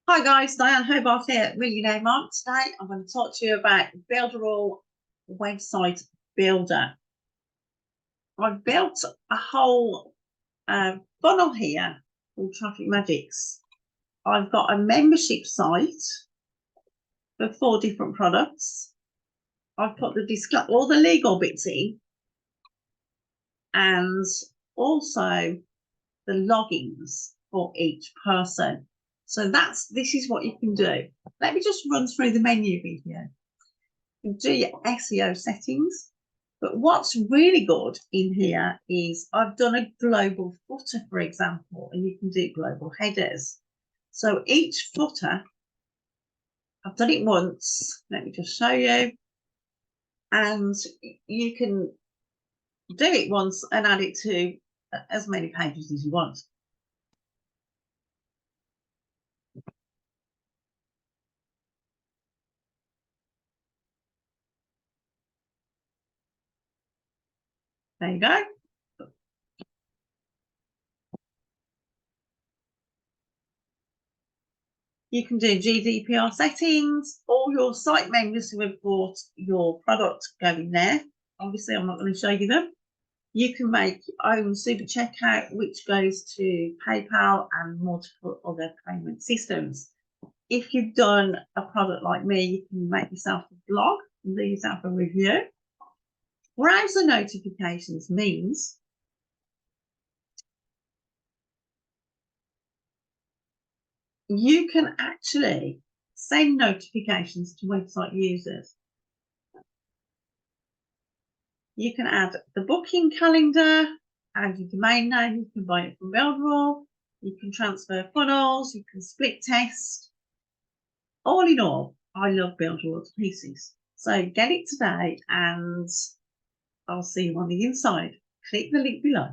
Hi guys, Diane Hobart here at Millionaire. Today I'm going to talk to you about Builderall website builder. I've built a whole funnel here called Traffic Magics. I've got a membership site for 4 different products. I've put all the legal bits in and also the logins for each person. So this is what you can do. Let me just run through the menu video. You can do your SEO settings, but what's really good in here is I've done a global footer, for example, and you can do global headers. So each footer, I've done it once. Let me just show you. And you can do it once and add it to as many pages as you want. There you go. You can do GDPR settings. All your site members who have bought your product go in there. Obviously, I'm not going to show you them. You can make your own super checkout, which goes to PayPal and multiple other payment systems. If you've done a product like me, you can make yourself a blog and do yourself a review. Browser notifications means you can actually send notifications to website users. You can add the booking calendar, add your domain name, you can buy it from Builderall, you can transfer funnels, you can split test. All in all, I love Builderall to pieces. So get it today and I'll see you on the inside. Click the link below.